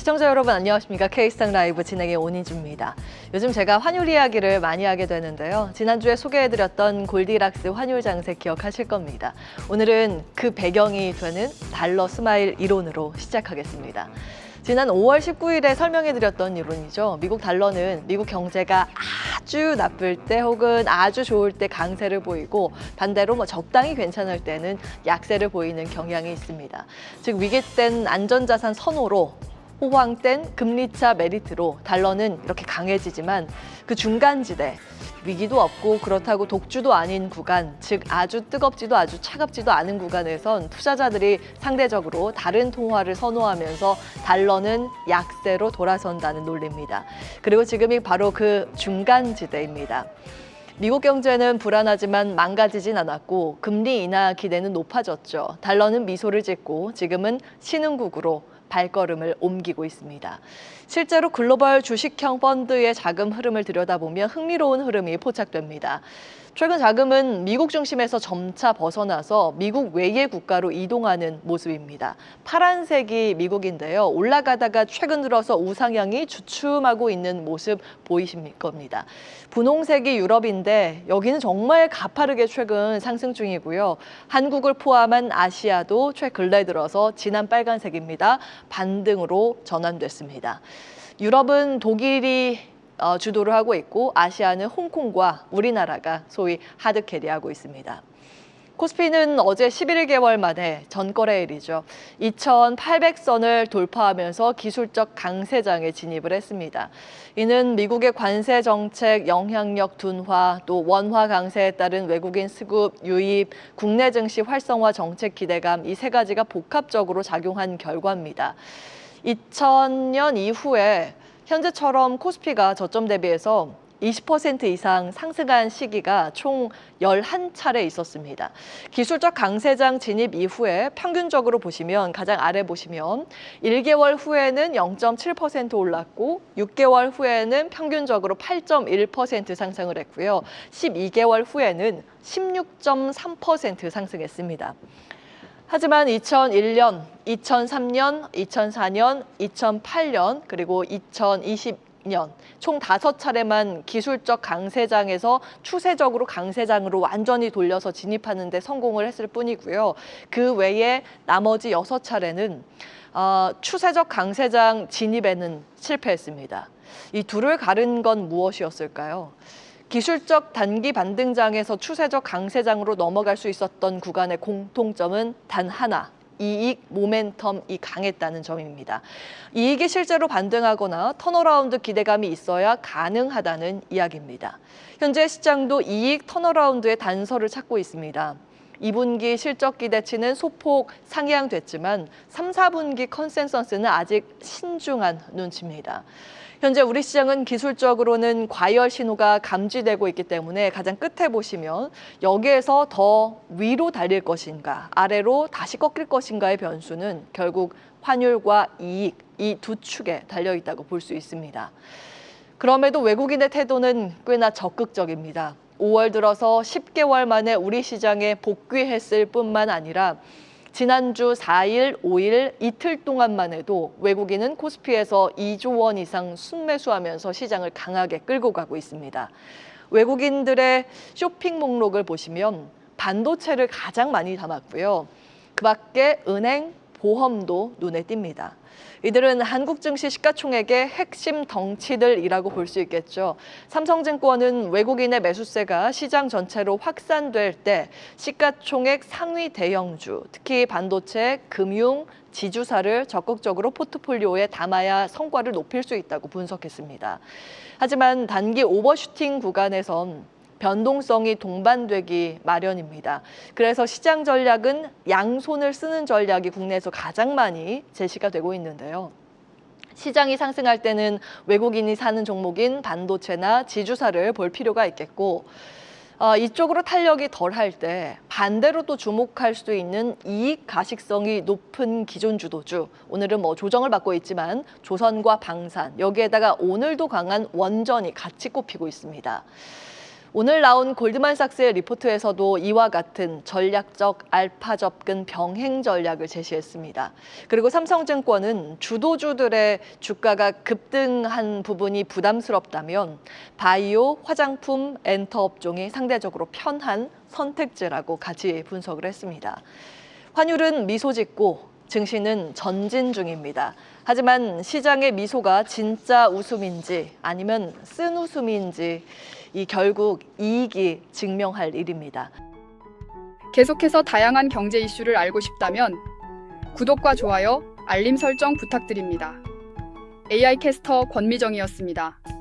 시청자 여러분 안녕하십니까? K스탁 라이브 진행의 온희주입니다. 요즘 제가 환율 이야기를 많이 하게 되는데요. 지난주에 소개해드렸던 골디락스 환율 장세 기억하실 겁니다. 오늘은 그 배경이 되는 달러 스마일 이론으로 시작하겠습니다. 지난 5월 19일에 설명해드렸던 이론이죠. 미국 달러는 미국 경제가 아주 나쁠 때 혹은 아주 좋을 때 강세를 보이고 반대로 적당히 괜찮을 때는 약세를 보이는 경향이 있습니다. 즉 위기 땐 안전자산 선호로 호황 땐 금리차 메리트로 달러는 이렇게 강해지지만 그 중간지대 위기도 없고 그렇다고 독주도 아닌 구간, 즉 아주 뜨겁지도 아주 차갑지도 않은 구간에선 투자자들이 상대적으로 다른 통화를 선호하면서 달러는 약세로 돌아선다는 논리입니다. 그리고 지금이 바로 그 중간지대입니다. 미국 경제는 불안하지만 망가지진 않았고 금리 인하 기대는 높아졌죠. 달러는 미소를 짓고 지금은 신흥국으로 발걸음을 옮기고 있습니다. 실제로 글로벌 주식형 펀드의 자금 흐름을 들여다보면 흥미로운 흐름이 포착됩니다. 최근 자금은 미국 중심에서 점차 벗어나서 미국 외의 국가로 이동하는 모습입니다. 파란색이 미국인데요. 올라가다가 최근 들어서 우상향이 주춤하고 있는 모습 보이실 겁니다. 분홍색이 유럽인데 여기는 정말 가파르게 최근 상승 중이고요. 한국을 포함한 아시아도 최근래 들어서 진한 빨간색입니다. 반등으로 전환됐습니다. 유럽은 독일이 주도를 하고 있고 아시아는 홍콩과 우리나라가 소위 하드캐리하고 있습니다. 코스피는 어제 11개월 만에 전거래일이죠. 2,800선을 돌파하면서 기술적 강세장에 진입을 했습니다. 이는 미국의 관세 정책 영향력 둔화, 또 원화 강세에 따른 외국인 수급 유입, 국내 증시 활성화 정책 기대감 이 세 가지가 복합적으로 작용한 결과입니다. 2000년 이후에 현재처럼 코스피가 저점 대비해서 20% 이상 상승한 시기가 총 11차례 있었습니다. 기술적 강세장 진입 이후에 평균적으로 보시면 가장 아래 보시면 1개월 후에는 0.7% 올랐고 6개월 후에는 평균적으로 8.1% 상승을 했고요. 12개월 후에는 16.3% 상승했습니다. 하지만 2001년, 2003년, 2004년, 2008년, 그리고 2020년 총 5차례만 기술적 강세장에서 추세적으로 강세장으로 완전히 돌려서 진입하는 데 성공을 했을 뿐이고요. 그 외에 나머지 6차례는 추세적 강세장 진입에는 실패했습니다. 이 둘을 가른 건 무엇이었을까요? 기술적 단기 반등장에서 추세적 강세장으로 넘어갈 수 있었던 구간의 공통점은 단 하나, 이익 모멘텀이 강했다는 점입니다. 이익이 실제로 반등하거나 턴어라운드 기대감이 있어야 가능하다는 이야기입니다. 현재 시장도 이익 턴어라운드의 단서를 찾고 있습니다. 2분기 실적 기대치는 소폭 상향됐지만 3, 4분기 컨센서스는 아직 신중한 눈치입니다. 현재 우리 시장은 기술적으로는 과열 신호가 감지되고 있기 때문에 가장 끝에 보시면 여기에서 더 위로 달릴 것인가, 아래로 다시 꺾일 것인가의 변수는 결국 환율과 이익, 이 두 축에 달려있다고 볼 수 있습니다. 그럼에도 외국인의 태도는 꽤나 적극적입니다. 5월 들어서 10개월 만에 우리 시장에 복귀했을 뿐만 아니라 지난주 4일, 5일 이틀 동안만 해도 외국인은 코스피에서 2조 원 이상 순매수하면서 시장을 강하게 끌고 가고 있습니다. 외국인들의 쇼핑 목록을 보시면 반도체를 가장 많이 담았고요. 그 밖에 은행, 보험도 눈에 띕니다. 이들은 한국 증시 시가총액의 핵심 덩치들이라고 볼 수 있겠죠. 삼성증권은 외국인의 매수세가 시장 전체로 확산될 때 시가총액 상위 대형주, 특히 반도체, 금융, 지주사를 적극적으로 포트폴리오에 담아야 성과를 높일 수 있다고 분석했습니다. 하지만 단기 오버슈팅 구간에선 변동성이 동반되기 마련입니다. 그래서 시장 전략은 양손을 쓰는 전략이 국내에서 가장 많이 제시가 되고 있는데요. 시장이 상승할 때는 외국인이 사는 종목인 반도체나 지주사를 볼 필요가 있겠고 이쪽으로 탄력이 덜할 때 반대로 또 주목할 수 있는 이익 가식성이 높은 기존 주도주, 오늘은 조정을 받고 있지만 조선과 방산, 여기에다가 오늘도 강한 원전이 같이 꼽히고 있습니다. 오늘 나온 골드만삭스의 리포트에서도 이와 같은 전략적 알파 접근 병행 전략을 제시했습니다. 그리고 삼성증권은 주도주들의 주가가 급등한 부분이 부담스럽다면 바이오, 화장품, 엔터 업종이 상대적으로 편한 선택지라고 같이 분석을 했습니다. 환율은 미소 짓고 증시는 전진 중입니다. 하지만 시장의 미소가 진짜 웃음인지 아니면 쓴 웃음인지 이 결국 이익이 증명할 일입니다. 계속해서 다양한 경제 이슈를 알고 싶다면 구독과 좋아요, 알림 설정 부탁드립니다. AI 캐스터 권미정이었습니다.